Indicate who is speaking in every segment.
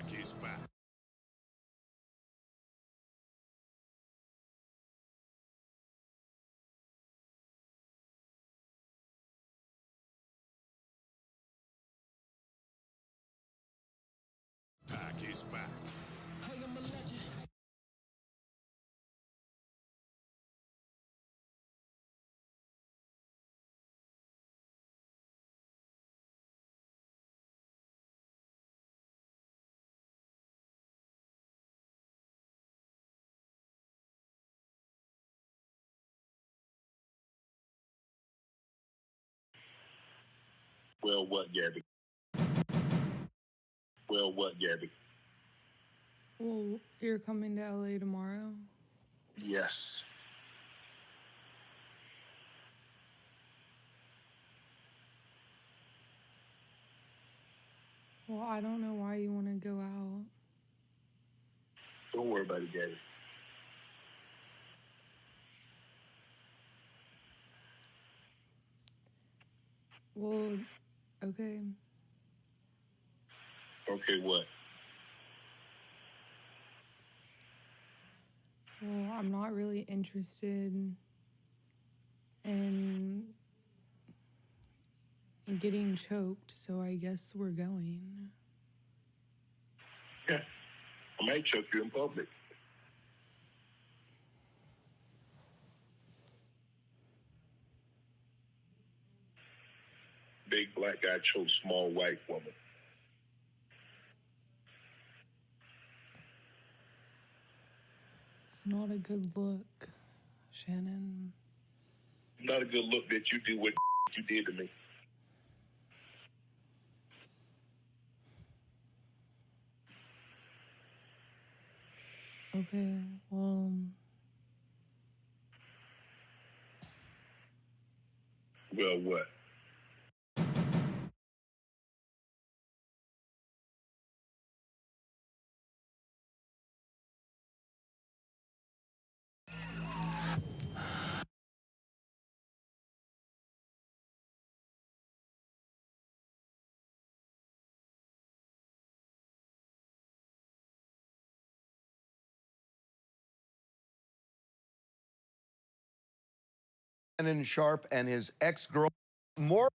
Speaker 1: Pack is back. Pack is back. Hey, I'm a legend.
Speaker 2: Well, what, Gabby? Well, what, Gabby?
Speaker 3: Well, you're coming to LA tomorrow?
Speaker 2: Yes.
Speaker 3: Well, I don't know why you want to go out.
Speaker 2: Don't worry about it, Gabby.
Speaker 3: Well, okay.
Speaker 2: Okay, what?
Speaker 3: Well, I'm not really interested in getting choked, so I guess we're going.
Speaker 2: Yeah. I might choke you in public. Big black guy chokes small white woman.
Speaker 3: It's not a good look, Shannon.
Speaker 2: Not a good look that you do what you did to me.
Speaker 3: Okay, well...
Speaker 2: Well, what?
Speaker 4: Shannon Sharpe and his ex-girl. More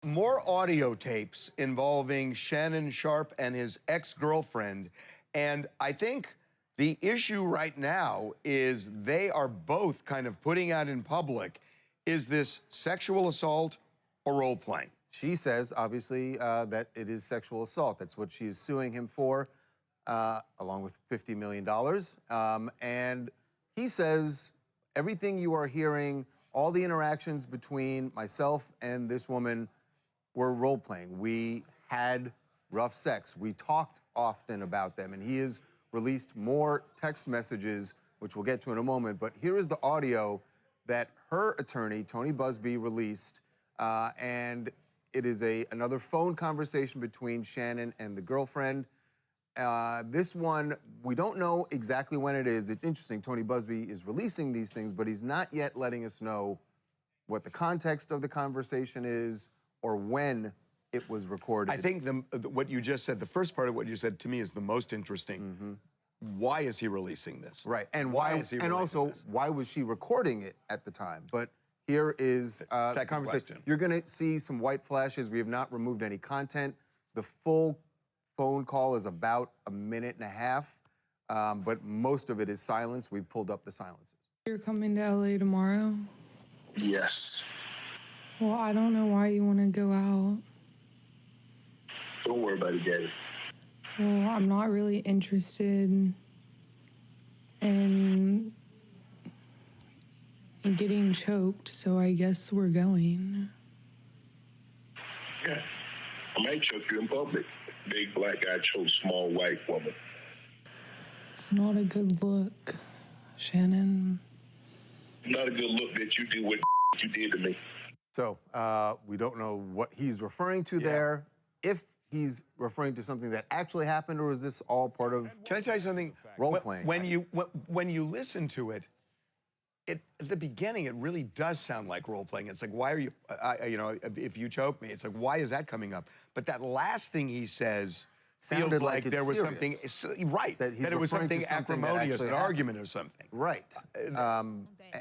Speaker 4: audio tapes involving Shannon Sharpe and his ex-girlfriend. And I think the issue right now is they are both kind of putting out in public, is this sexual assault or role-playing?
Speaker 5: She says, obviously, that it is sexual assault. That's what she is suing him for, along with $50 million. And he says, everything you are hearing, all the interactions between myself and this woman were role-playing. We had rough sex. We talked often about them. And he has released more text messages, which we'll get to in a moment. But here is the audio that her attorney, Tony Busby, released. And it is another phone conversation between Shannon and the girlfriend. This one, we don't know exactly when it is. It's interesting, Tony Busby is releasing these things, but he's not yet letting us know what the context of the conversation is or when it was recorded.
Speaker 4: I think what you just said, the first part of what you said to me is the most interesting.
Speaker 5: Mm-hmm.
Speaker 4: Why is he releasing this?
Speaker 5: Right, and
Speaker 4: why is he
Speaker 5: and
Speaker 4: releasing
Speaker 5: also,
Speaker 4: this?
Speaker 5: why was she recording it at the time? But here is the
Speaker 4: Second
Speaker 5: conversation.
Speaker 4: question.
Speaker 5: You're gonna see some white flashes. We have not removed any content. The full phone call is about a minute and a half, but most of it is silence. We've pulled up the silences.
Speaker 3: You're coming to LA tomorrow?
Speaker 2: Yes.
Speaker 3: Well, I don't know why you want to go out.
Speaker 2: Don't worry about it, Gabby.
Speaker 3: Well, I'm not really interested in getting choked, so I guess we're going.
Speaker 2: Yeah. I might choke you in public. Big black guy chokes small white woman.
Speaker 3: It's not a good look, Shannon.
Speaker 2: Not a good look that you do what you did to me.
Speaker 5: So we don't know what he's referring to there. If he's referring to something that actually happened, or is this all part of
Speaker 4: Can I tell you something?
Speaker 5: role-playing?
Speaker 4: When you listen to it, at the beginning, it really does sound like role-playing. It's like, why are you, you know, if you choke me, it's like, why is that coming up? But that last thing he says
Speaker 5: sounded
Speaker 4: like
Speaker 5: it's
Speaker 4: there was
Speaker 5: serious.
Speaker 4: something right
Speaker 5: That he's
Speaker 4: it was
Speaker 5: referring
Speaker 4: something
Speaker 5: to something that
Speaker 4: acrimonious,
Speaker 5: actually
Speaker 4: an
Speaker 5: happened.
Speaker 4: argument or something.
Speaker 5: Right.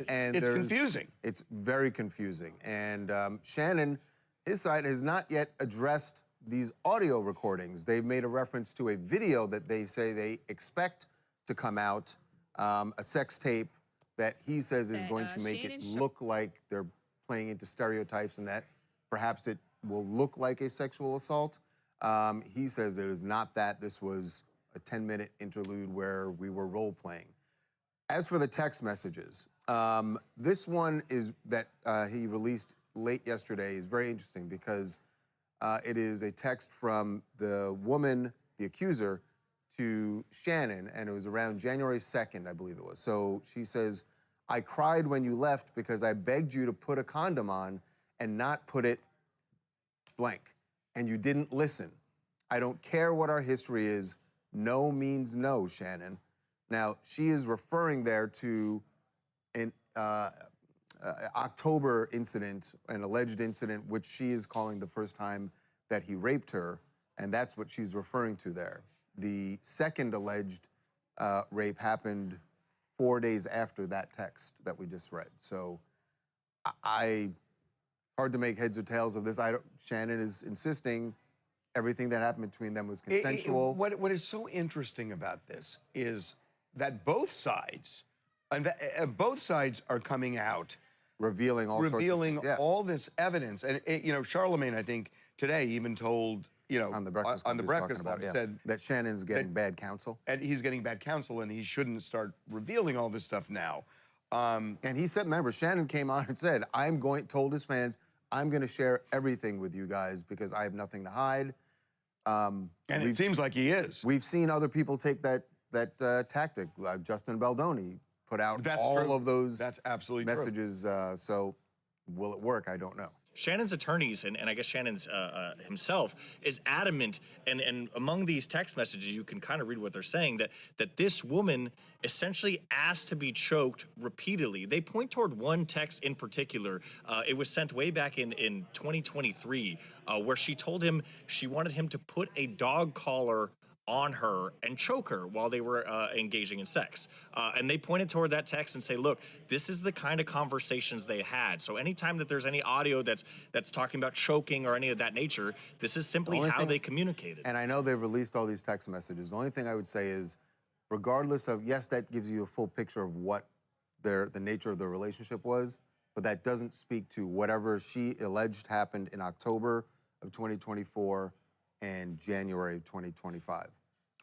Speaker 5: And
Speaker 4: It's confusing.
Speaker 5: It's very confusing. And Shannon, his side has not yet addressed these audio recordings. They've made a reference to a video that they say they expect to come out, a sex tape that he says is going to make it look like they're playing into stereotypes and that perhaps it will look like a sexual assault. He says it is not that. This was a 10-minute interlude where we were role-playing. As for the text messages, this one is that he released late yesterday is very interesting because it is a text from the woman, the accuser, to Shannon, and it was around January 2nd, I believe it was. So she says, "I cried when you left because I begged you to put a condom on and not put it blank, and you didn't listen. I don't care what our history is. No means no, Shannon." Now, she is referring there to an October incident, an alleged incident, which she is calling the first time that he raped her, and that's what she's referring to there. The second alleged rape happened 4 days after that text that we just read. So hard to make heads or tails of this. Shannon is insisting everything that happened between them was consensual.
Speaker 4: What is so interesting about this is that both sides are coming out
Speaker 5: revealing all
Speaker 4: this evidence. And you know, Charlemagne, I think today even told
Speaker 5: on the Breakfast Club,
Speaker 4: said
Speaker 5: that Shannon's getting bad counsel,
Speaker 4: and he's getting bad counsel, and he shouldn't start revealing all this stuff now.
Speaker 5: And he said, remember, Shannon came on and said, told his fans, I'm going to share everything with you guys because I have nothing to hide.
Speaker 4: And it seems like he is.
Speaker 5: We've seen other people take that tactic. Justin Baldoni put out all of those messages. So will it work? I don't know.
Speaker 6: Shannon's attorneys, and I guess Shannon's himself, is adamant, and among these text messages, you can kind of read what they're saying, that this woman essentially asked to be choked repeatedly. They point toward one text in particular. It was sent way back in 2023, where she told him she wanted him to put a dog collar on her and choke her while they were engaging in sex. And they pointed toward that text and say, look, this is the kind of conversations they had. So anytime that there's any audio that's talking about choking or any of that nature, this is simply how they communicated.
Speaker 5: And I know they've released all these text messages. The only thing I would say is, regardless of, yes, that gives you a full picture of what the nature of the relationship was, but that doesn't speak to whatever she alleged happened in October of 2024 and January of 2025.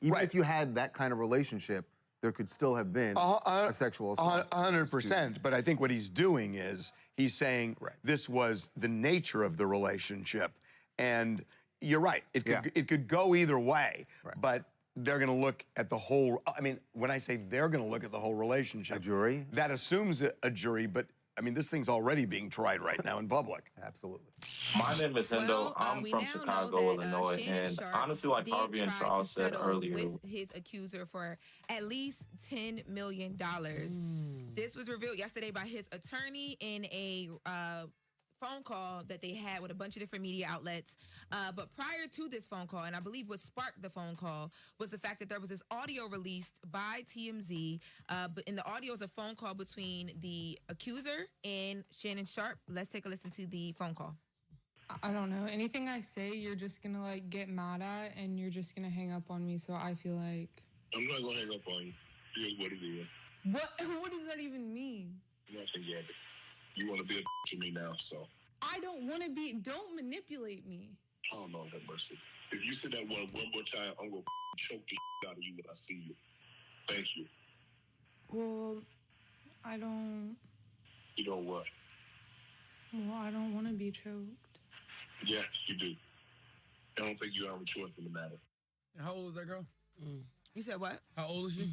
Speaker 5: Even if you had that kind of relationship, there could still have been a sexual assault.
Speaker 4: 100%. But I think what he's doing is he's saying this was the nature of the relationship. And you're right. It could go either way. But they're going to look at the whole. I mean, when I say they're going to look at the whole relationship,
Speaker 5: a jury?
Speaker 4: That assumes a jury. But I mean, this thing's already being tried right now in public.
Speaker 5: Absolutely.
Speaker 7: My name is Hendo. I'm from Chicago, Illinois, and honestly, like Harvey and Charles said earlier,
Speaker 8: with his accuser for at least $10 million. This was revealed yesterday by his attorney in a phone call that they had with a bunch of different media outlets. But prior to this phone call, and I believe what sparked the phone call, was the fact that there was this audio released by TMZ. But in the audio is a phone call between the accuser and Shannon Sharpe. Let's take a listen to the phone call.
Speaker 3: I don't know. Anything I say, you're just gonna like get mad at, and you're just gonna hang up on me. So I feel like
Speaker 2: I'm not gonna hang up on you. Here's what it is.
Speaker 3: What does that even mean?
Speaker 2: Nothing yet. You want to be a to me now, so.
Speaker 3: I don't want to be. Don't manipulate me.
Speaker 2: Oh, no, have mercy. If you say that one more time, I'm going to choke the out of you when I see you. Thank you.
Speaker 3: Well, I don't.
Speaker 2: You know what?
Speaker 3: Well, I don't want to be choked.
Speaker 2: Yes, you do. I don't think you have a choice in the matter.
Speaker 9: And how old is that girl?
Speaker 8: You said what?
Speaker 9: How old is she?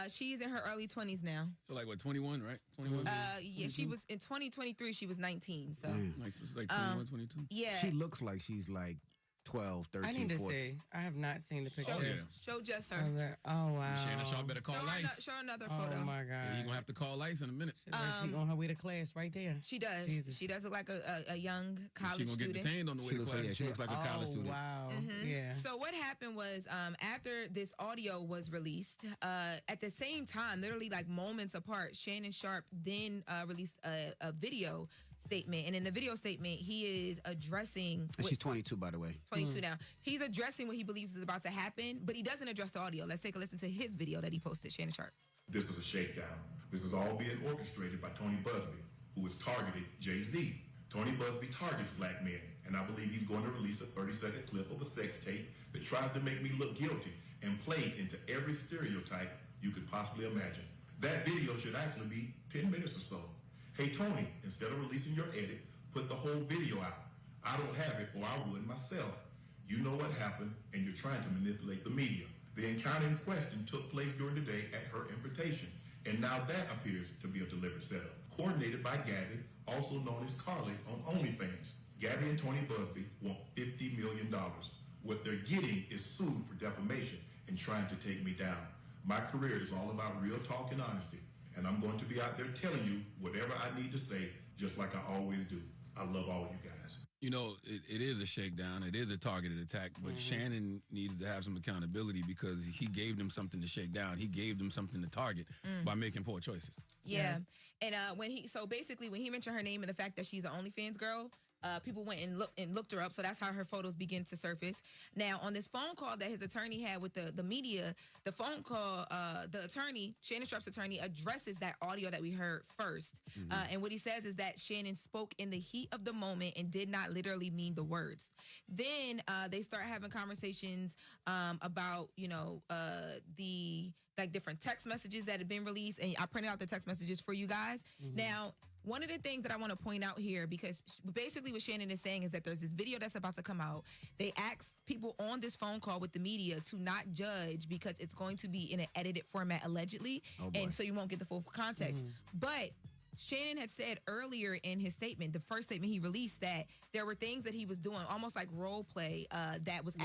Speaker 8: She's in her early 20s now.
Speaker 9: So like what, 21, right? 21?
Speaker 8: Yeah, she was in 2023. She was 19. So
Speaker 9: like, so she's like 21, 22.
Speaker 8: Yeah.
Speaker 10: She looks like she's like 12, 13,
Speaker 11: I need to
Speaker 10: 14.
Speaker 11: see. I have not seen the picture.
Speaker 9: Oh, yeah.
Speaker 8: Show just her.
Speaker 11: Oh, wow.
Speaker 9: Shannon Sharpe better call ICE.
Speaker 8: Show another photo.
Speaker 11: Oh, my God.
Speaker 9: Yeah, you're going to have to call ICE in a minute.
Speaker 11: She on her way to class right there.
Speaker 8: She does.
Speaker 11: Jesus.
Speaker 8: She does look like a young college
Speaker 9: She's going to
Speaker 8: student.
Speaker 9: get detained on the way to class.
Speaker 10: She looks like a college student.
Speaker 11: Wow.
Speaker 8: Yeah. So what happened was after this audio was released, at the same time, literally like moments apart, Shannon Sharpe then released a video statement. And in the video statement, he is addressing...
Speaker 10: And she's 22, by the way.
Speaker 8: 22 now. He's addressing what he believes is about to happen, but he doesn't address the audio. Let's take a listen to his video that he posted, Shannon Sharpe.
Speaker 2: This is a shakedown. This is all being orchestrated by Tony Buzbee, who has targeted Jay-Z. Tony Buzbee targets black men, and I believe he's going to release a 30-second clip of a sex tape that tries to make me look guilty and play into every stereotype you could possibly imagine. That video should actually be 10 minutes or so. Hey, Tony, instead of releasing your edit, put the whole video out. I don't have it, or I would myself. You know what happened, and you're trying to manipulate the media. The encounter in question took place during the day at her invitation, and now that appears to be a deliberate setup. Coordinated by Gabby, also known as Carly on OnlyFans. Gabby and Tony Buzbee want $50 million. What they're getting is sued for defamation and trying to take me down. My career is all about real talk and honesty, and I'm going to be out there telling you whatever I need to say, just like I always do. I love all you guys.
Speaker 9: You know, it is a shakedown. It is a targeted attack, but Shannon needed to have some accountability because he gave them something to shake down. He gave them something to target by making poor choices.
Speaker 8: Yeah. And when he mentioned her name and the fact that she's an OnlyFans girl, people went and looked her up, so that's how her photos begin to surface. Now, on this phone call that his attorney had with the media, the phone call, the attorney, Shannon Sharpe's attorney, addresses that audio that we heard first. And what he says is that Shannon spoke in the heat of the moment and did not literally mean the words. Then they start having conversations about, the different text messages that have been released, and I printed out the text messages for you guys. Now, one of the things that I want to point out here, because basically what Shannon is saying is that there's this video that's about to come out. They asked people on this phone call with the media to not judge because it's going to be in an edited format, allegedly, and so you won't get the full context. But Shannon had said earlier in his statement, the first statement he released, that there were things that he was doing, almost like role play, that was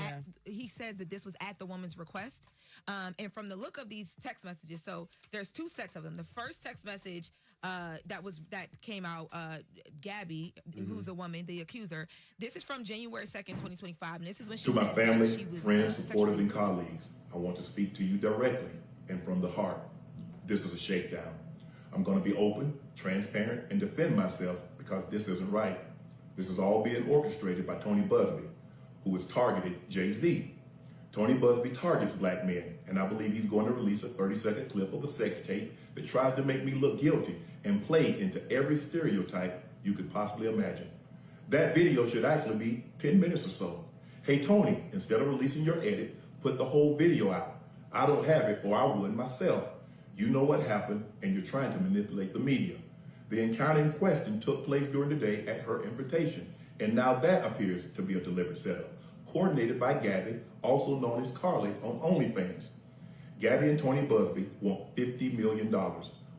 Speaker 8: he says that this was at the woman's request. And from the look of these text messages, so there's two sets of them. The first text message that came out, Gabby, who's the woman, the accuser. This is from January 2nd, 2025, and this is when she
Speaker 2: To my
Speaker 8: said
Speaker 2: family,
Speaker 8: that she was,
Speaker 2: friends, supporters, and colleagues, I want to speak to you directly and from the heart. This is a shakedown. I'm going to be open, transparent, and defend myself because this isn't right. This is all being orchestrated by Tony Buzbee, who has targeted Jay-Z. Tony Buzbee targets black men, and I believe he's going to release a 30-second clip of a sex tape that tries to make me look guilty and play into every stereotype you could possibly imagine. That video should actually be 10 minutes or so. Hey, Tony, instead of releasing your edit, put the whole video out. I don't have it, or I would myself. You know what happened, and you're trying to manipulate the media. The encounter in question took place during the day at her invitation, and now that appears to be a deliberate setup. Coordinated by Gabby, also known as Carly on OnlyFans. Gabby and Tony Buzbee want $50 million.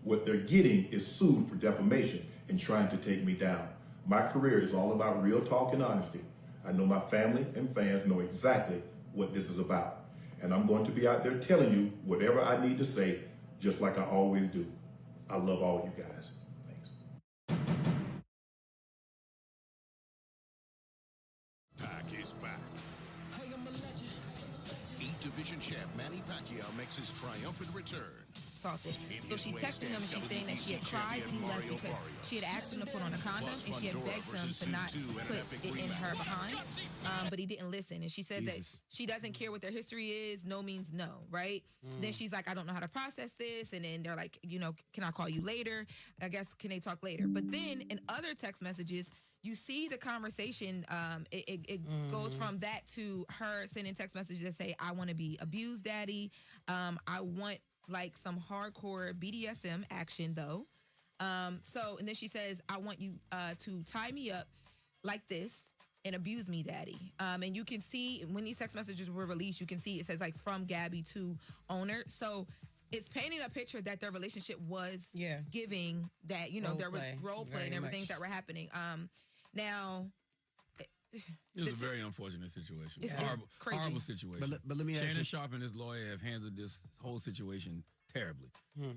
Speaker 2: What they're getting is sued for defamation and trying to take me down. My career is all about real talk and honesty. I know my family and fans know exactly what this is about. And I'm going to be out there telling you whatever I need to say, just like I always do. I love all you guys. Thanks.
Speaker 1: Pac is back. Hey, I'm a legend. 8-division champ Manny Pacquiao makes his triumphant return.
Speaker 8: Assaulted. So she's texting him and she's saying that she had cried when he left because she had asked him to put on a condom and she had begged him to not put it in her behind, but he didn't listen. And she says that she doesn't care what their history is. No means no, right? Then she's like, I don't know how to process this. And then they're like, can I call you later? I guess, can they talk later? But then in other text messages, you see the conversation, it goes from that to her sending text messages that say, I want to be abused, daddy. I want like some hardcore BDSM action though. And then she says, I want you to tie me up like this and abuse me, daddy. And you can see when these text messages were released, you can see it says like from Gabby to owner. So it's painting a picture that their relationship was giving that, there was role play and everything that were happening. Now,
Speaker 9: It was a very unfortunate situation.
Speaker 8: It's crazy.
Speaker 9: Horrible situation.
Speaker 10: But let me ask
Speaker 9: Shannon
Speaker 10: you.
Speaker 9: Sharpe and his lawyer have handled this whole situation terribly.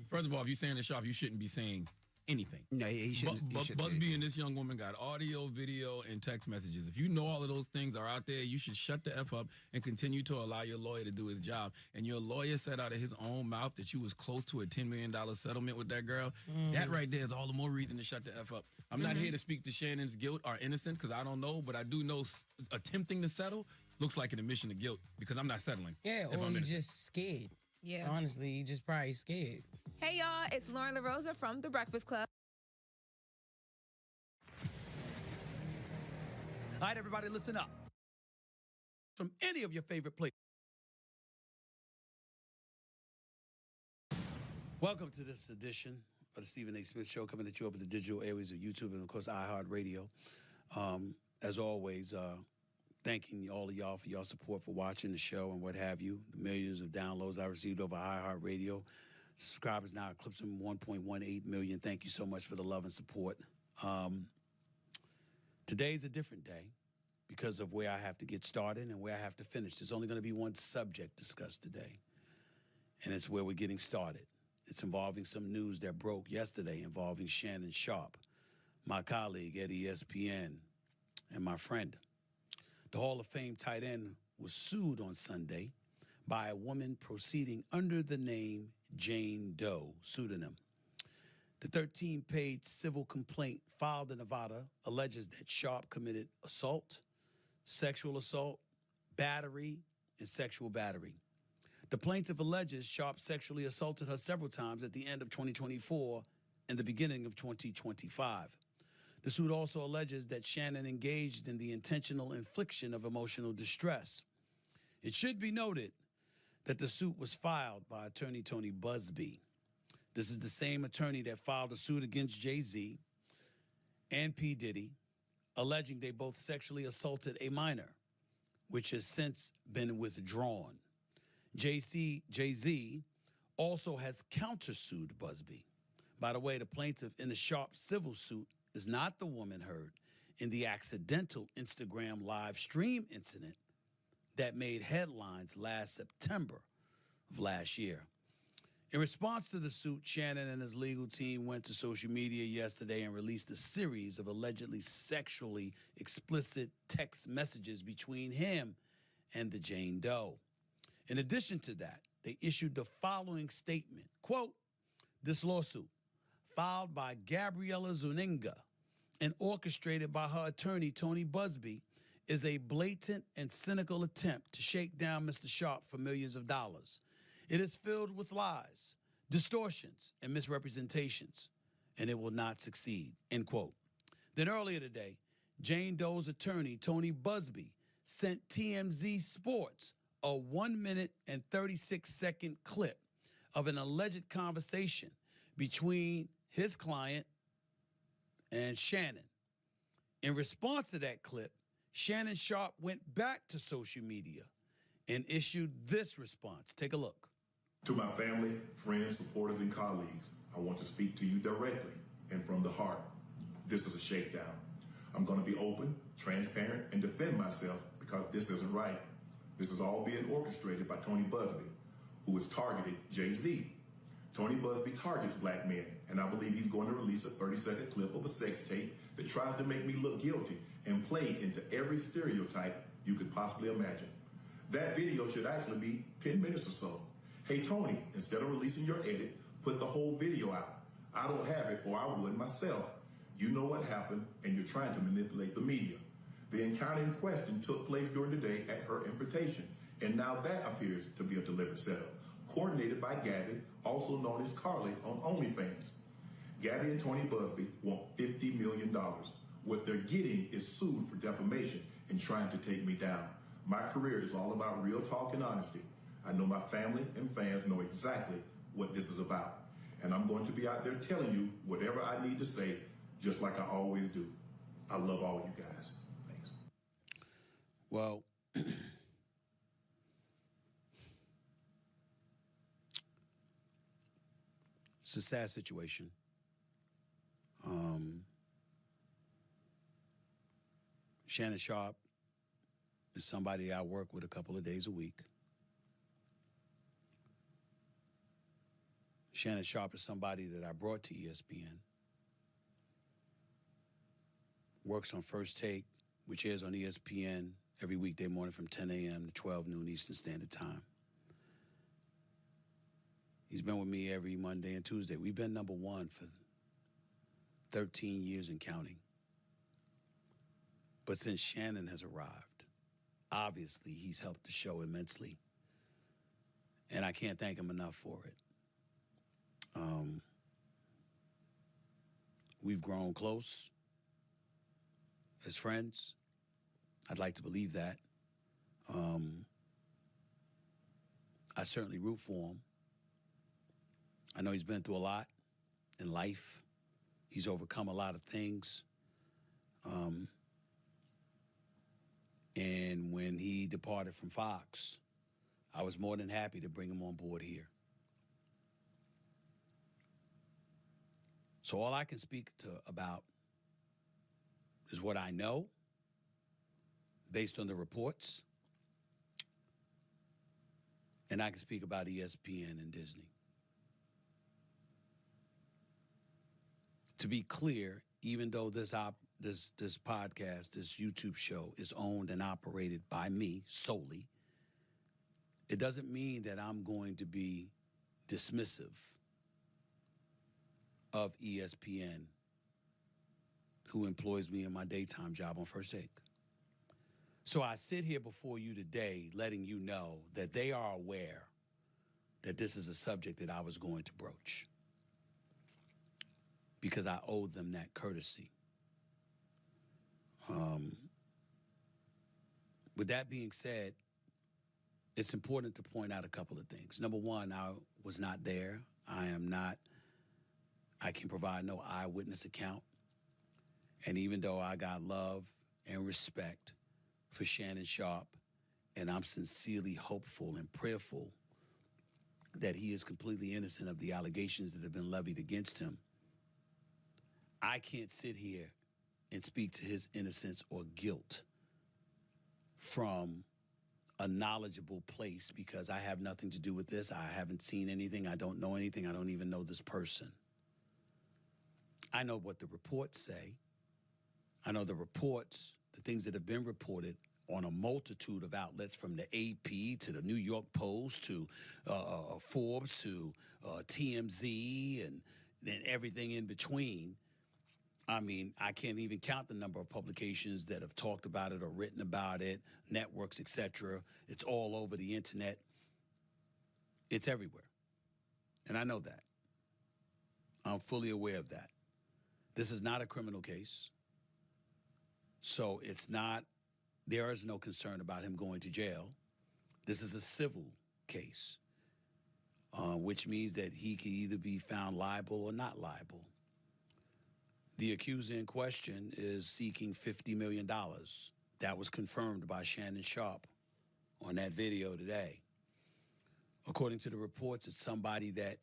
Speaker 9: First of all, if you're Shannon Sharpe, you shouldn't be saying anything.
Speaker 10: No, he shouldn't. He shouldn't say
Speaker 9: Buzbee and this young woman got audio, video, and text messages. If you know all of those things are out there, you should shut the F up and continue to allow your lawyer to do his job. And your lawyer said out of his own mouth that you was close to a $10 million settlement with that girl. That right there is all the more reason to shut the F up. I'm not here to speak to Shannon's guilt or innocence because I don't know, but I do know attempting to settle looks like an admission of guilt because I'm not settling.
Speaker 11: Yeah,
Speaker 9: if
Speaker 11: or
Speaker 9: I'm
Speaker 11: you
Speaker 9: innocent.
Speaker 11: just scared.
Speaker 8: Yeah.
Speaker 11: Honestly, you just probably scared.
Speaker 8: Hey, y'all, it's Lauren LaRosa from The Breakfast Club.
Speaker 12: All right, everybody, listen up. From any of your favorite places. Welcome to this edition of the Stephen A. Smith Show, coming at you over the digital airways of YouTube and, of course, iHeartRadio. As always, thanking all of y'all for your support for watching the show and what have you. The millions of downloads I received over iHeartRadio. Subscribers now eclipsing 1.18 million. Thank you so much for the love and support. Today's a different day because of where I have to get started and where I have to finish. There's only going to be one subject discussed today, and it's where we're getting started. It's involving some news that broke yesterday involving Shannon Sharpe, my colleague at ESPN, and my friend. The Hall of Fame tight end was sued on Sunday by a woman proceeding under the name Jane Doe pseudonym. The 13-page civil complaint filed in Nevada alleges that Sharpe committed assault, sexual assault, battery, and sexual battery. The plaintiff alleges Sharpe sexually assaulted her several times at the end of 2024 and the beginning of 2025. The suit also alleges that Shannon engaged in the intentional infliction of emotional distress. It should be noted that the suit was filed by attorney Tony Busby. This is the same attorney that filed a suit against Jay-Z and P. Diddy, alleging they both sexually assaulted a minor, which has since been withdrawn. Jay-Z also has countersued Busby. By the way, the plaintiff in the Sharpe civil suit is not the woman heard in the accidental Instagram live stream incident that made headlines last September of last year. In response to the suit, Shannon and his legal team went to social media yesterday and released a series of allegedly sexually explicit text messages between him and the Jane Doe. In addition to that, they issued the following statement, quote, "This lawsuit, filed by Gabriella Zuniga and orchestrated by her attorney, Tony Busby, is a blatant and cynical attempt to shake down Mr. Sharpe for millions of dollars. It is filled with lies, distortions, and misrepresentations, and it will not succeed," end quote. Then earlier today, Jane Doe's attorney, Tony Busby, sent TMZ Sports a 1-minute and 36-second clip of an alleged conversation between his client and Shannon. In response to that clip, Shannon Sharpe went back to social media and issued this response. Take a look.
Speaker 2: To my family, friends, supporters, and colleagues, I want to speak to you directly and from the heart. This is a shakedown. I'm going to be open, transparent, and defend myself because this isn't right. This is all being orchestrated by Tony Busby, who has targeted Jay-Z. Tony Busby targets black men, and I believe he's going to release a 30-second clip of a sex tape that tries to make me look guilty and play into every stereotype you could possibly imagine. That video should actually be 10 minutes or so. Hey, Tony, instead of releasing your edit, put the whole video out. I don't have it, or I would myself. You know what happened, and you're trying to manipulate the media. The encounter in question took place during the day at her invitation, and now that appears to be a deliberate setup, coordinated by Gabby, also known as Carly, on OnlyFans. Gabby and Tony Busby want $50 million. What they're getting is sued for defamation and trying to take me down. My career is all about real talk and honesty. I know my family and fans know exactly what this is about. And I'm going to be out there telling you whatever I need to say, just like I always do. I love all you guys. Thanks.
Speaker 12: Well, it's a sad situation. Shannon Sharpe is somebody I work with a couple of days a week. Shannon Sharpe is somebody that I brought to ESPN. Works on First Take, which airs on ESPN every weekday morning from 10 a.m. to 12 noon Eastern Standard Time. He's been with me every Monday and Tuesday. We've been number one for 13 years and counting. But since Shannon has arrived, obviously he's helped the show immensely. And I can't thank him enough for it. We've grown close as friends. I'd like to believe that. I certainly root for him. I know he's been through a lot in life. He's overcome a lot of things. And when he departed from Fox, I was more than happy to bring him on board here. So all I can speak about is what I know based on the reports. And I can speak about ESPN and Disney. To be clear, even though this podcast, this YouTube show is owned and operated by me solely, it doesn't mean that I'm going to be dismissive of ESPN, who employs me in my daytime job on First Take. So I sit here before you today letting you know that they are aware that this is a subject that I was going to broach, because I owe them that courtesy. With that being said, it's important to point out a couple of things. Number one, I was not there. I can provide no eyewitness account. And even though I got love and respect for Shannon Sharpe, and I'm sincerely hopeful and prayerful that he is completely innocent of the allegations that have been levied against him, I can't sit here and speak to his innocence or guilt from a knowledgeable place, because I have nothing to do with this. I haven't seen anything. I don't know anything. I don't even know this person. I know what the reports say. I know the reports, the things that have been reported on a multitude of outlets, from the AP to the New York Post to Forbes to TMZ and everything in between. I mean, I can't even count the number of publications that have talked about it or written about it, networks, etc. It's all over the internet. It's everywhere. And I know that. I'm fully aware of that. This is not a criminal case. So there is no concern about him going to jail. This is a civil case, which means that he can either be found liable or not liable. The accuser in question is seeking $50 million. That was confirmed by Shannon Sharpe on that video today. According to the reports, it's somebody that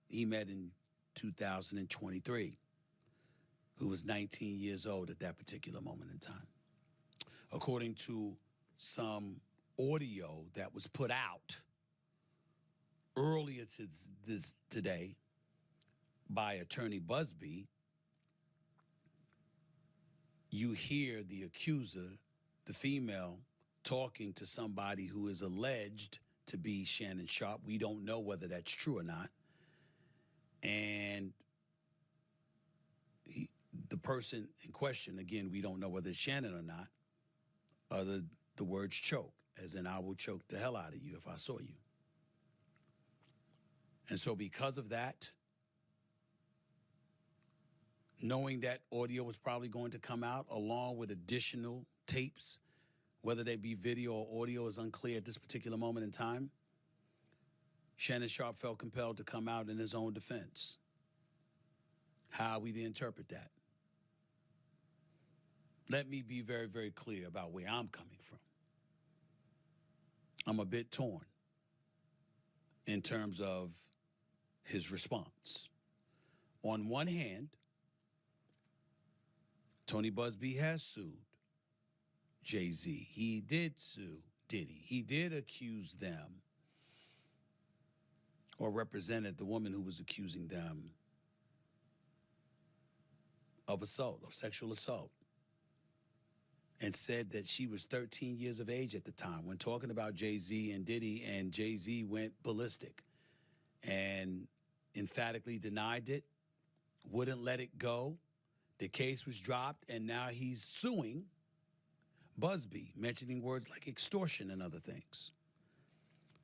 Speaker 12: he met in 2023, who was 19 years old at that particular moment in time. According to some audio that was put out earlier today by attorney Buzbee, you hear the accuser, the female, talking to somebody who is alleged to be Shannon Sharpe. We don't know whether that's true or not. And the person in question, again, we don't know whether it's Shannon or not, other the words choke, as in I will choke the hell out of you if I saw you. And so because of that, knowing that audio was probably going to come out along with additional tapes, whether they be video or audio is unclear at this particular moment in time, Shannon Sharpe felt compelled to come out in his own defense. How are we to interpret that? Let me be very, very clear about where I'm coming from. I'm a bit torn in terms of his response. On one hand, Tony Buzbee has sued Jay-Z. He did sue Diddy. He did accuse them, or represented the woman who was accusing them of assault, of sexual assault, and said that she was 13 years of age at the time when talking about Jay-Z and Diddy, and Jay-Z went ballistic and emphatically denied it, wouldn't let it go. The case was dropped, and now he's suing Buzbee, mentioning words like extortion and other things.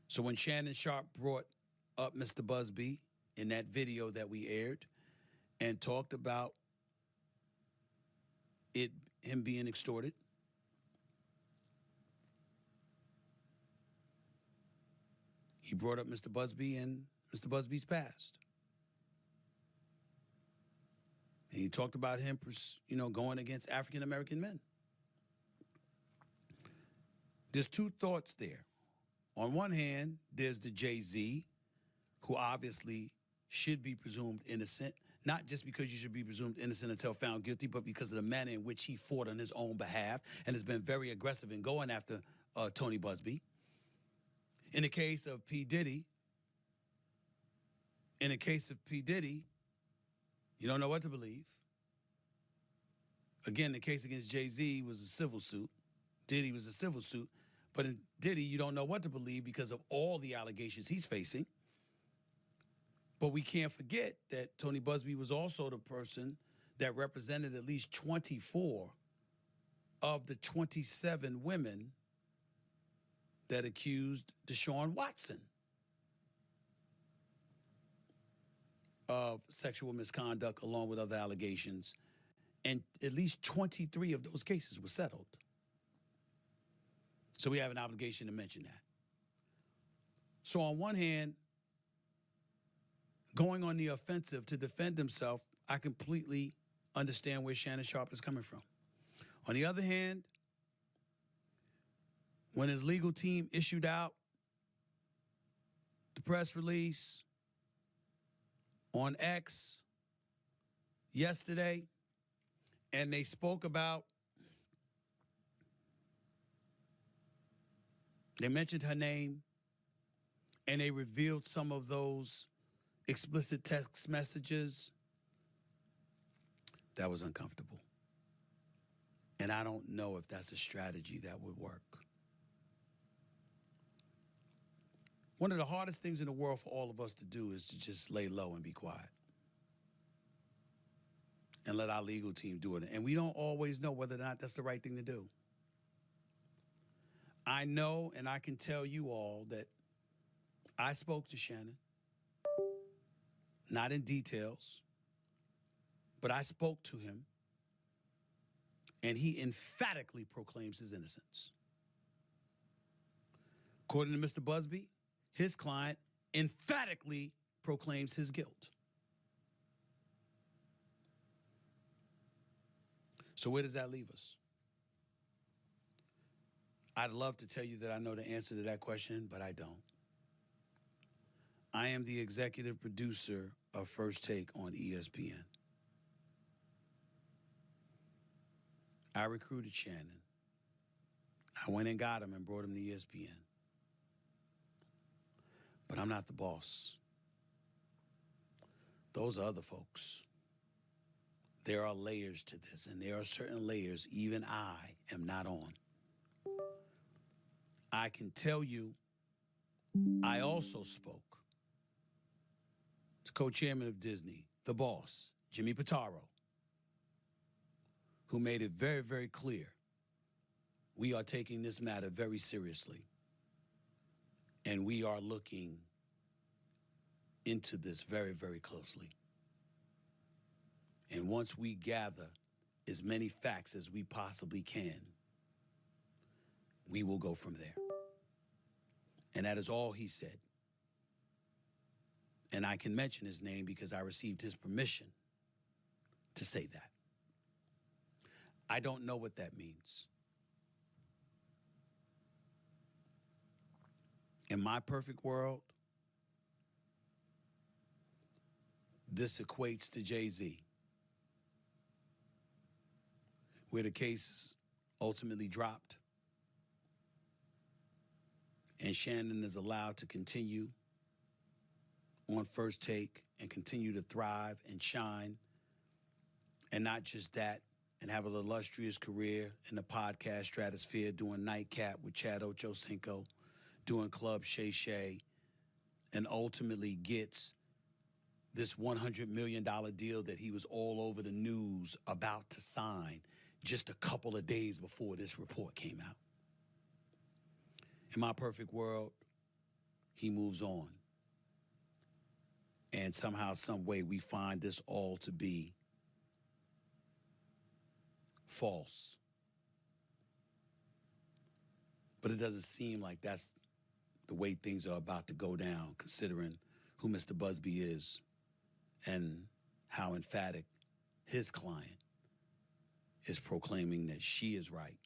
Speaker 12: So when Shannon Sharpe brought up Mr. Buzbee in that video that we aired and talked about him being extorted, he brought up Mr. Buzbee and Mr. Busby's past. And he talked about him, going against African-American men. There's two thoughts there. On one hand, there's the Jay-Z, who obviously should be presumed innocent, not just because you should be presumed innocent until found guilty, but because of the manner in which he fought on his own behalf and has been very aggressive in going after Tony Buzbee. In the case of P. Diddy, you don't know what to believe. Again, the case against Jay-Z was a civil suit. Diddy was a civil suit. But in Diddy, you don't know what to believe because of all the allegations he's facing. But we can't forget that Tony Buzbee was also the person that represented at least 24 of the 27 women that accused Deshaun Watson of sexual misconduct along with other allegations. And at least 23 of those cases were settled. So we have an obligation to mention that. So on one hand, going on the offensive to defend himself, I completely understand where Shannon Sharpe is coming from. On the other hand, when his legal team issued out the press release on X yesterday, and they spoke about, they mentioned her name, and they revealed some of those explicit text messages, that was uncomfortable. And I don't know if that's a strategy that would work. One of the hardest things in the world for all of us to do is to just lay low and be quiet. And let our legal team do it. And we don't always know whether or not that's the right thing to do. I know, and I can tell you all, that I spoke to Shannon, not in details, but I spoke to him, and he emphatically proclaims his innocence. According to Mr. Busby, his client emphatically proclaims his guilt. So where does that leave us? I'd love to tell you that I know the answer to that question, but I don't. I am the executive producer of First Take on ESPN. I recruited Shannon. I went and got him and brought him to ESPN. But I'm not the boss. Those are other folks. There are layers to this, and there are certain layers even I am not on. I can tell you, I also spoke to co-chairman of Disney, the boss, Jimmy Pitaro, who made it very, very clear we are taking this matter very seriously, and we are looking into this very, very closely. And once we gather as many facts as we possibly can, we will go from there. And that is all he said. And I can mention his name because I received his permission to say that. I don't know what that means. In my perfect world, this equates to Jay-Z, where the case ultimately dropped. And Shannon is allowed to continue on First Take and continue to thrive and shine. And not just that, and have an illustrious career in the podcast stratosphere, doing Nightcap with Chad Ochocinco, doing Club Shay Shay, and ultimately gets this $100 million deal that he was all over the news about to sign just a couple of days before this report came out. In my perfect world, he moves on. And somehow, some way, we find this all to be false. But it doesn't seem like that's the way things are about to go down, considering who Mr. Buzbee is and how emphatic his client is proclaiming that she is right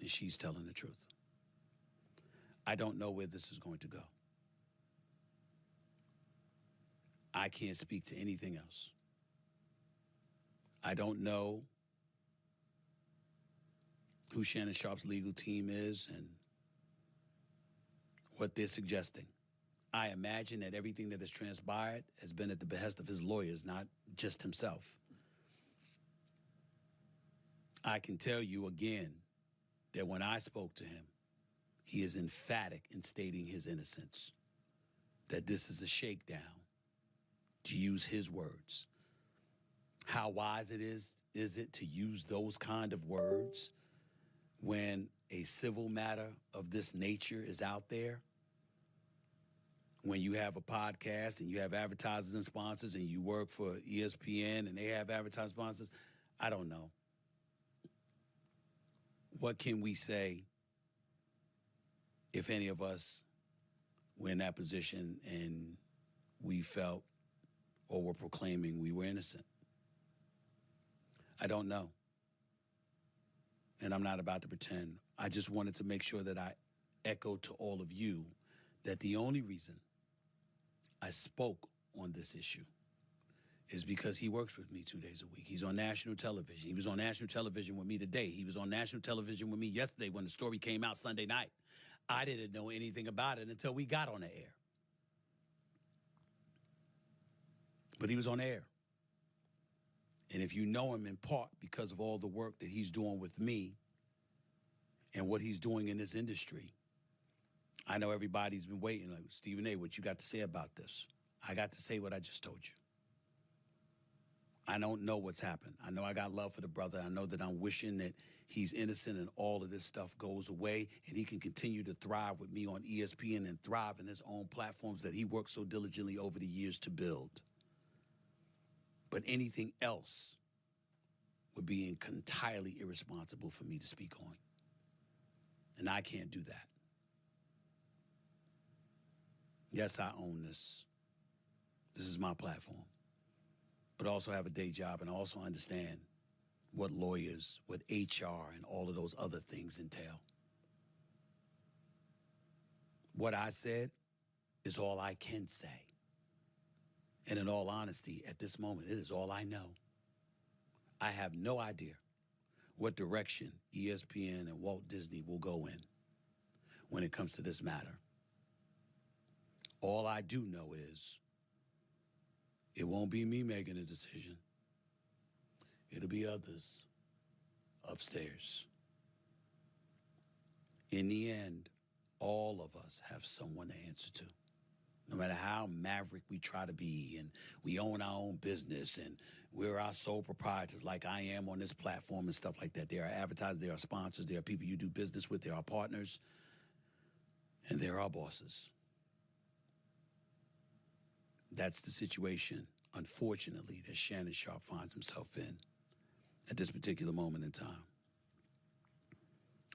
Speaker 12: and she's telling the truth. I don't know where this is going to go. I can't speak to anything else. I don't know who Shannon Sharpe's legal team is and what they're suggesting. I imagine that everything that has transpired has been at the behest of his lawyers, not just himself. I can tell you again that when I spoke to him, he is emphatic in stating his innocence, that this is a shakedown, to use his words. How wise is it to use those kind of words when a civil matter of this nature is out there? When you have a podcast and you have advertisers and sponsors and you work for ESPN and they have advertising sponsors, I don't know. What can we say if any of us were in that position and we felt or were proclaiming we were innocent? I don't know. And I'm not about to pretend. I just wanted to make sure that I echoed to all of you that the only reason I spoke on this issue is because he works with me 2 days a week. He's on national television. He was on national television with me today. He was on national television with me yesterday when the story came out Sunday night. I didn't know anything about it until we got on the air. But he was on air. And if you know him in part because of all the work that he's doing with me and what he's doing in this industry, I know everybody's been waiting, like, Stephen A., what you got to say about this? I got to say what I just told you. I don't know what's happened. I know I got love for the brother. I know that I'm wishing that he's innocent and all of this stuff goes away and he can continue to thrive with me on ESPN and thrive in his own platforms that he worked so diligently over the years to build. But anything else would be entirely irresponsible for me to speak on. And I can't do that. Yes, I own this. This is my platform. But I also have a day job and I also understand what lawyers, what HR, and all of those other things entail. What I said is all I can say. And in all honesty, at this moment, it is all I know. I have no idea what direction ESPN and Walt Disney will go in when it comes to this matter. All I do know is it won't be me making a decision. It'll be others upstairs. In the end, all of us have someone to answer to. No matter how maverick we try to be and we own our own business and we're our sole proprietors like I am on this platform and stuff like that. There are advertisers, there are sponsors, there are people you do business with, there are partners, and there are bosses. That's the situation, unfortunately, that Shannon Sharpe finds himself in at this particular moment in time.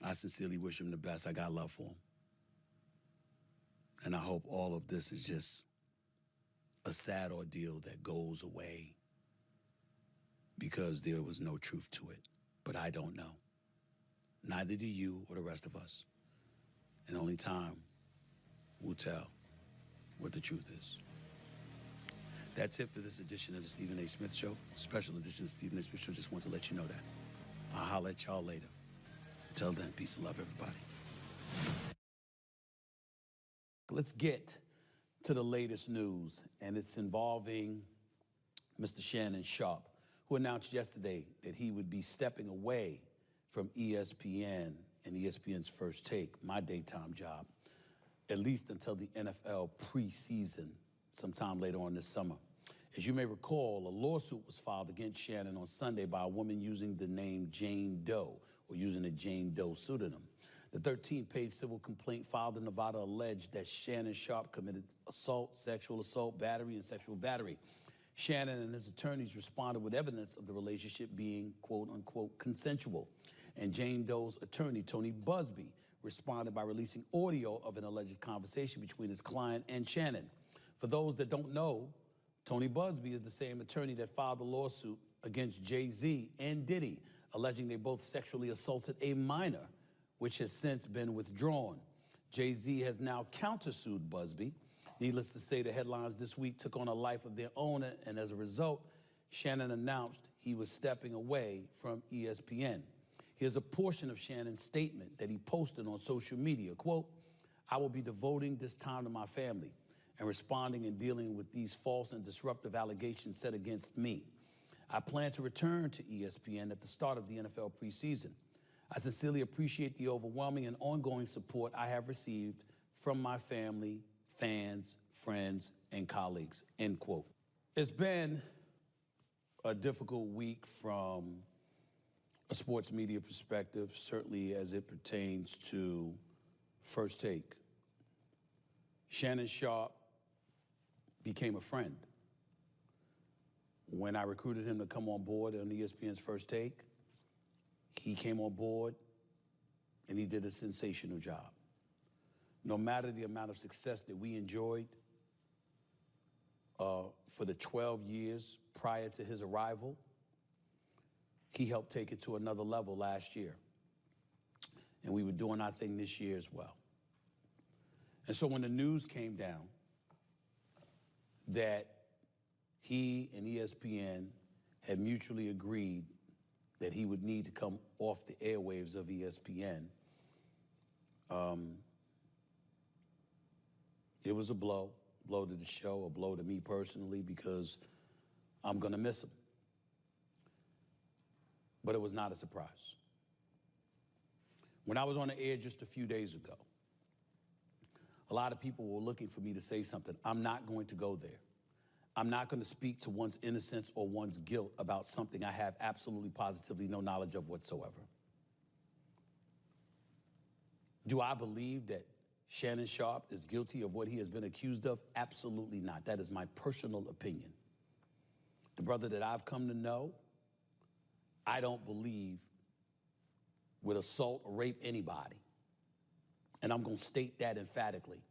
Speaker 12: I sincerely wish him the best. I got love for him. And I hope all of this is just a sad ordeal that goes away because there was no truth to it. But I don't know. Neither do you or the rest of us. And only time will tell what the truth is. That's it for this edition of the Stephen A. Smith Show. Special edition of the Stephen A. Smith Show. Just want to let you know that. I'll holler at y'all later. Until then, peace and love, everybody. Let's get to the latest news, and it's involving Mr. Shannon Sharpe, who announced yesterday that he would be stepping away from ESPN and ESPN's First Take, my daytime job, at least until the NFL preseason sometime later on this summer. As you may recall, a lawsuit was filed against Shannon on Sunday by a woman using the name Jane Doe, or using a Jane Doe pseudonym. The 13-page civil complaint filed in Nevada alleged that Shannon Sharpe committed assault, sexual assault, battery, and sexual battery. Shannon and his attorneys responded with evidence of the relationship being, quote-unquote, consensual. And Jane Doe's attorney, Tony Buzbee, responded by releasing audio of an alleged conversation between his client and Shannon. For those that don't know, Tony Buzbee is the same attorney that filed the lawsuit against Jay-Z and Diddy, alleging they both sexually assaulted a minor, which has since been withdrawn. Jay-Z has now countersued Busby. Needless to say, the headlines this week took on a life of their own, and as a result, Shannon announced he was stepping away from ESPN. Here's a portion of Shannon's statement that he posted on social media. Quote, "I will be devoting this time to my family and responding and dealing with these false and disruptive allegations set against me. I plan to return to ESPN at the start of the NFL preseason. I sincerely appreciate the overwhelming and ongoing support I have received from my family, fans, friends, and colleagues," end quote. It's been a difficult week from a sports media perspective, certainly as it pertains to First Take. Shannon Sharpe became a friend. When I recruited him to come on board on ESPN's First Take, he came on board and he did a sensational job. No matter the amount of success that we enjoyed for the 12 years prior to his arrival, he helped take it to another level last year. And we were doing our thing this year as well. And so when the news came down that he and ESPN had mutually agreed that he would need to come off the airwaves of ESPN, it was a blow to the show, a blow to me personally, because I'm gonna miss him. But it was not a surprise. When I was on the air just a few days ago, a lot of people were looking for me to say something. I'm not going to go there. I'm not going to speak to one's innocence or one's guilt about something I have absolutely positively no knowledge of whatsoever. Do I believe that Shannon Sharpe is guilty of what he has been accused of? Absolutely not. That is my personal opinion. The brother that I've come to know, I don't believe would assault or rape anybody. And I'm going to state that emphatically.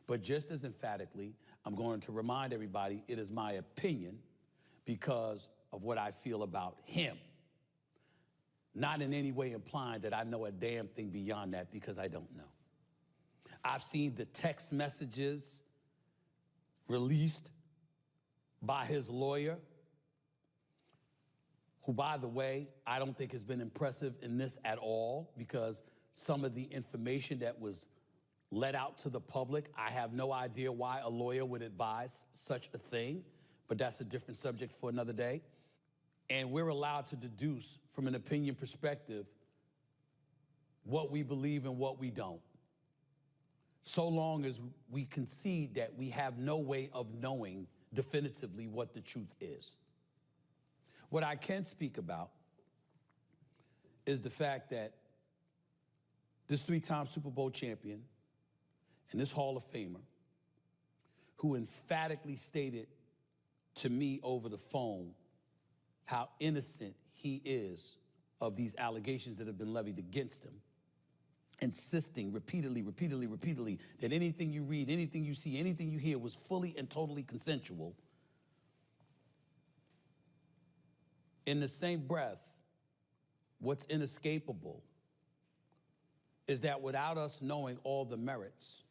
Speaker 12: But just as emphatically, I'm going to remind everybody it is my opinion because of what I feel about him. Not in any way implying that I know a damn thing beyond that, because I don't know. I've seen the text messages released by his lawyer, who, by the way, I don't think has been impressive in this at all, because some of the information that was let out to the public, I have no idea why a lawyer would advise such a thing, but that's a different subject for another day. And we're allowed to deduce from an opinion perspective what we believe and what we don't, so long as we concede that we have no way of knowing definitively what the truth is. What I can speak about is the fact that this three-time Super Bowl champion and this Hall of Famer, who emphatically stated to me over the phone how innocent he is of these allegations that have been levied against him, insisting repeatedly that anything you read, anything you see, anything you hear was fully and totally consensual. In the same breath, what's inescapable is that without us knowing all the merits,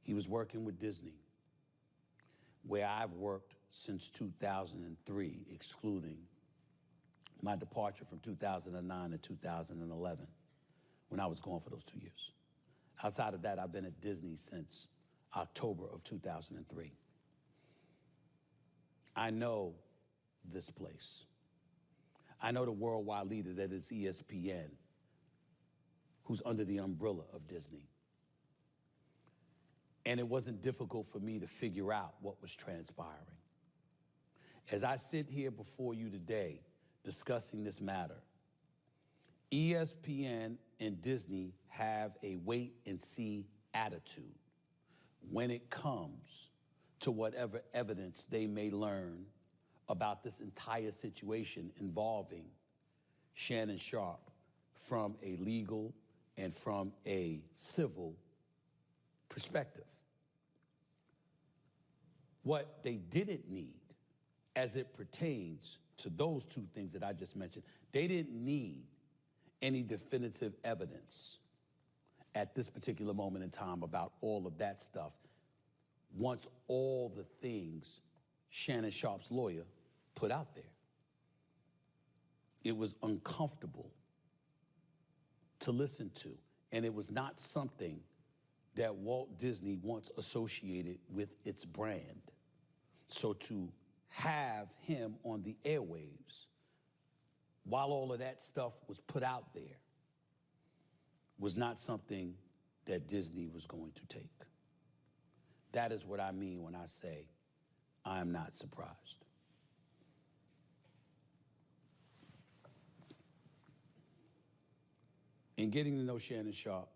Speaker 12: he was working with Disney, where I've worked since 2003, excluding my departure from 2009 to 2011 when I was gone for those 2 years. Outside of that, I've been at Disney since October of 2003. I know this place. I know the worldwide leader that is ESPN, who's under the umbrella of Disney. And it wasn't difficult for me to figure out what was transpiring. As I sit here before you today discussing this matter, ESPN and Disney have a wait-and-see attitude when it comes to whatever evidence they may learn about this entire situation involving Shannon Sharpe from a legal and from a civil perspective. What they didn't need as it pertains to those two things that I just mentioned, they didn't need any definitive evidence at this particular moment in time about all of that stuff once all the things Shannon Sharpe's lawyer put out there. It was uncomfortable to listen to, and it was not something that Walt Disney once associated with its brand. So to have him on the airwaves while all of that stuff was put out there was not something that Disney was going to take. That is what I mean when I say I am not surprised. In getting to know Shannon Sharpe,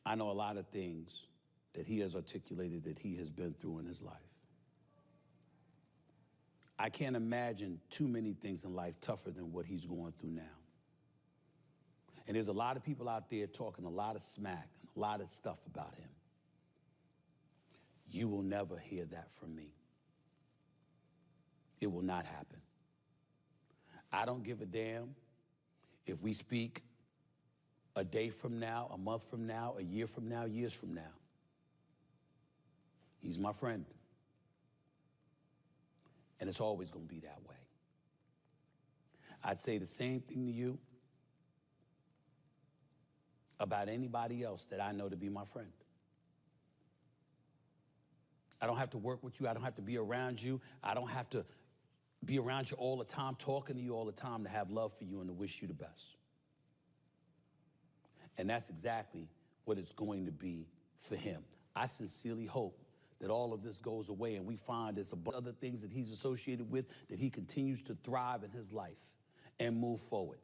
Speaker 12: I know a lot of things that he has articulated that he has been through in his life. I can't imagine too many things in life tougher than what he's going through now. And there's a lot of people out there talking a lot of smack and a lot of stuff about him. You will never hear that from me. It will not happen. I don't give a damn if we speak a day from now, a month from now, a year from now, years from now. He's my friend. And it's always going to be that way. I'd say the same thing to you about anybody else that I know to be my friend. I don't have to work with you. I don't have to be around you. I don't have to be around you all the time, talking to you all the time, to have love for you and to wish you the best. And that's exactly what it's going to be for him. I sincerely hope that all of this goes away and we find there's a bunch of other things that he's associated with, that he continues to thrive in his life and move forward.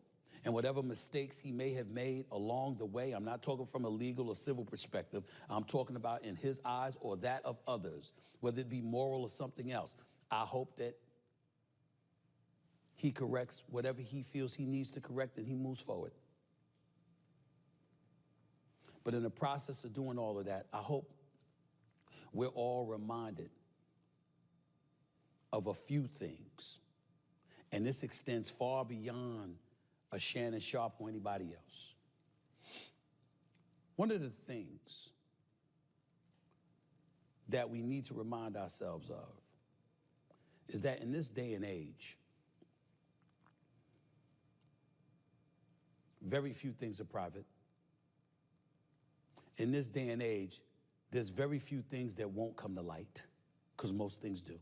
Speaker 12: And whatever mistakes he may have made along the way, I'm not talking from a legal or civil perspective, I'm talking about in his eyes or that of others, whether it be moral or something else. I hope that he corrects whatever he feels he needs to correct and he moves forward. But in the process of doing all of that, I hope we're all reminded of a few things. And this extends far beyond a Shannon Sharpe or anybody else. One of the things that we need to remind ourselves of is that in this day and age, very few things are private. In this day and age, there's very few things that won't come to light, because most things do.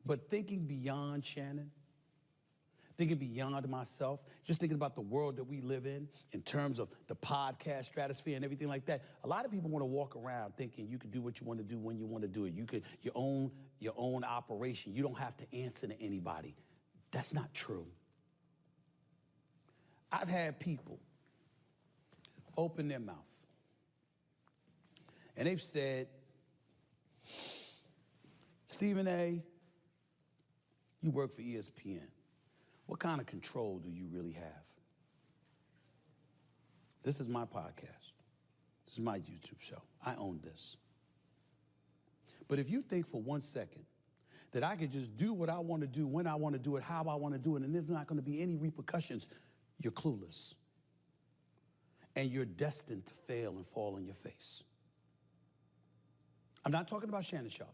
Speaker 12: But thinking beyond Shannon, thinking beyond myself, just thinking about the world that we live in terms of the podcast stratosphere and everything like that, a lot of people want to walk around thinking you can do what you want to do when you want to do it. You could your own operation. You don't have to answer to anybody. That's not true. I've had people open their mouth and they've said, Stephen A., you work for ESPN. What kind of control do you really have? This is my podcast. This is my YouTube show. I own this. But if you think for 1 second that I could just do what I want to do, when I want to do it, how I want to do it, and there's not going to be any repercussions, you're clueless. And you're destined to fail and fall on your face. I'm not talking about Shannon Sharpe.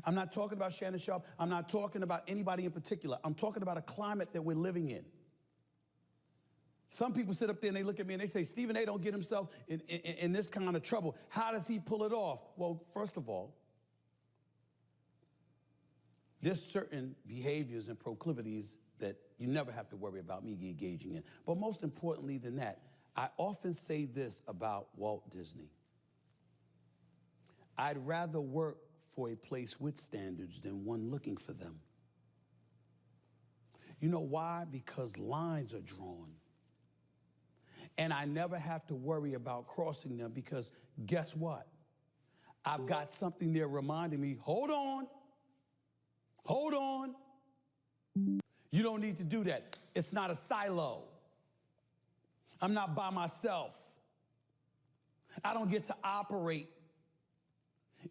Speaker 12: I'm not talking about Shannon Sharpe. I'm not talking about anybody in particular. I'm talking about a climate that we're living in. Some people sit up there and they look at me and they say, Stephen A. don't get himself in this kind of trouble. How does he pull it off? Well, first of all, there's certain behaviors and proclivities that you never have to worry about me engaging in. But most importantly than that, I often say this about Walt Disney. I'd rather work for a place with standards than one looking for them. You know why? Because lines are drawn. And I never have to worry about crossing them because guess what? I've got something there reminding me, hold on. Hold on. You don't need to do that. It's not a silo. I'm not by myself. I don't get to operate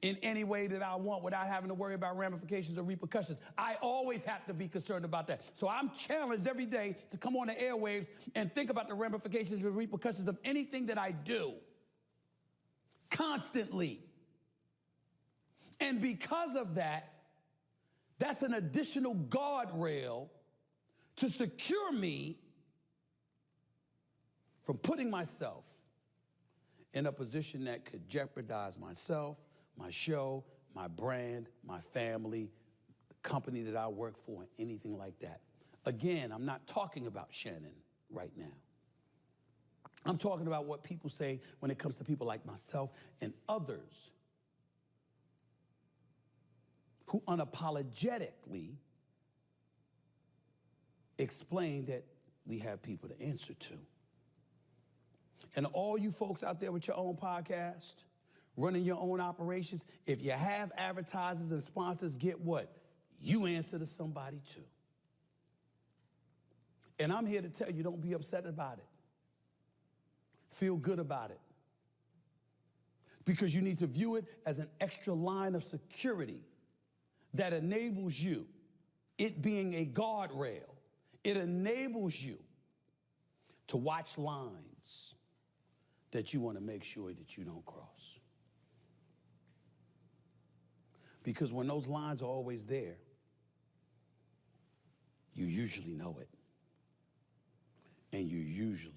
Speaker 12: in any way that I want without having to worry about ramifications or repercussions. I always have to be concerned about that. So I'm challenged every day to come on the airwaves and think about the ramifications and repercussions of anything that I do. Constantly. And because of that, that's an additional guardrail to secure me from putting myself in a position that could jeopardize myself, my show, my brand, my family, the company that I work for, and anything like that. Again, I'm not talking about Shannon right now. I'm talking about what people say when it comes to people like myself and others who unapologetically explain that we have people to answer to. And all you folks out there with your own podcast, running your own operations, if you have advertisers and sponsors, get what? You answer to somebody too. And I'm here to tell you, don't be upset about it. Feel good about it. Because you need to view it as an extra line of security that enables you, it being a guardrail, it enables you to watch lines that you want to make sure that you don't cross. Because when those lines are always there, you usually know it. And you usually